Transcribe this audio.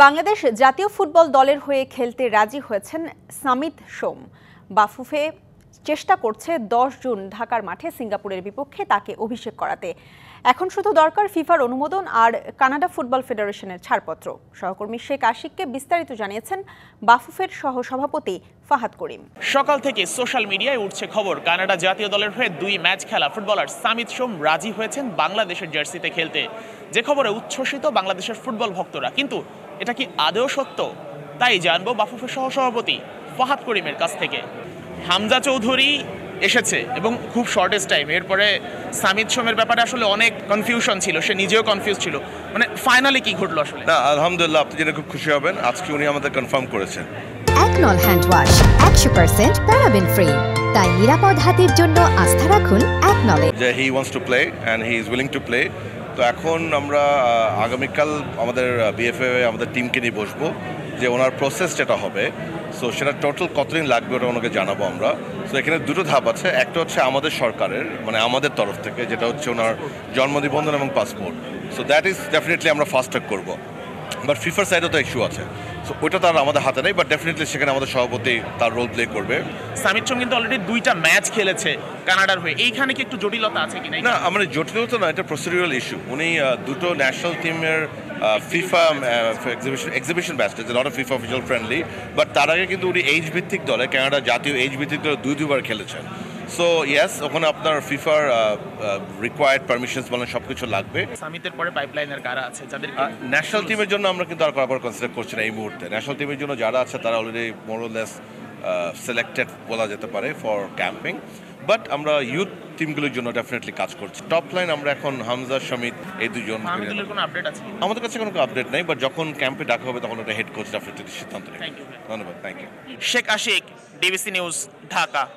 বাংলাদেশ জাতীয় ফুটবল দলের হয়ে খেলতে রাজি হয়েছেন সামিত সোম। বাফুফে চেষ্টা করছে 10 জুন ঢাকার মাঠে সিঙ্গাপুরের বিপক্ষে তাকে অভিষেক করাতে। এখন শুধু দরকার ফিফার অনুমোদন আর কানাডা ফুটবল ফেডারেশনের ছাড়পত্র। সহকর্মী শেখ আশিককে বিস্তারিত জানিয়েছেন বাফুফের সহসভাপতি ফাহাদ করিম। সকাল থেকে সোশ্যাল মিডিয়ায় উঠছে খবর, কানাডা জাতীয় দলের হয়ে 2 ম্যাচ খেলা ফুটবলার সামিত সোম রাজি হয়েছেন বাংলাদেশের জার্সিতে খেলতে। যে খবরে উচ্ছ্বসিত বাংলাদেশের ফুটবল ভক্তরা, কিন্তু এটা কি আদৌ সত্য? তাই জানবো বাফুফের সহসভাপতি ফাহাদ করিমের কাছ থেকে। হামজা চৌধুরী এসেছে এবং খুব শর্টেস্ট টাইম। এরপরে সামিত সোমের ব্যাপারে আসলে অনেক কনফিউশন ছিল, সে নিজেও কনফিউজ ছিল। মানে ফাইনালি কি ঘটলো আসলে? না, আলহামদুলিল্লাহ, আপনি জেনে খুব খুশি হবেন, আজকে উনি আমাদের কনফার্ম করেছেন। একনল হ্যান্ড ওয়াশ 100% প্যারাবেন ফ্রি, তাই নিরাপদ হাতের জন্য আস্থা রাখুন একনলে। যে he wants to play and he is willing to play. তো এখন আমরা আগামীকাল আমাদের বিএফএ আমাদের টিমকে নিয়ে বসবো, যে ওনার প্রসেস যেটা হবে, সো সেটা টোটাল কতদিন লাগবে ওটা ওনাকে জানাবো আমরা। সো এখানে দুটো ধাপ আছে, একটা হচ্ছে আমাদের সরকারের মানে আমাদের তরফ থেকে, যেটা হচ্ছে ওনার জন্ম নিবন্ধন এবং passport. So that is definitely আমরা ফাস্ট ট্র্যাক করবো। বাট ফিফার সাইডেও তো ইস্যু আছে, সো ওইটা তার আমাদের হাতে নেই, বাট ডেফিনেটলি সেখানে আমাদের সভাপতি তার রোল প্লে করবে। সামিত সোম কিন্তু অলরেডি 2টা ম্যাচ খেলেছে কানাডার হয়ে, এইখানে কি একটু জটিলতা আছে কিনা? না, আমার জটিলতা না, এটা প্রসিডিউরাল ইস্যু। উনি দুটো ন্যাশনাল টিমের FIFA exhibition match, not a FIFA official friendly, but তার আগে কিন্তু উনি এইচ ভিত্তিক দলে, কানাডা জাতীয় এইচ ভিত্তিক দলে দুইবার খেলেছেন। সো ইয়েস, ওখানে আপনার ফিফার রিকোয়ার্ড পারমিশনস বলেন সব কিছু লাগবে। সামিতের পরে পাইপলাইনের কারা আছে যাদের ন্যাশনাল টিমের জন্য আমরা কিন্তু আর করার কনসিডার করছি না এই মুহূর্তে। ন্যাশনাল টিমের জন্য যারা আছে তারা অলরেডি মোরলেস সিলেক্টেড বলা যেতে পারে ফর ক্যাম্পিং, বাট আমরা ইউথ টিমগুলোর জন্য ডেফিনেটলি কাজ করছি। টপ লাইন আমরা এখন হামজা সমিত এই দুজন। কোনো আপডেট আছে? আমাদের কাছে কোনো আপডেট নেই, বাট যখন ক্যাম্পে ডাকা হবে তখন ওটা হেড কোচ ডেফিনেটলি সিদ্ধান্ত নেবে। Thank you. ধন্যবাদ, thank you. Sheikh Ashik, DBC news, Dhaka.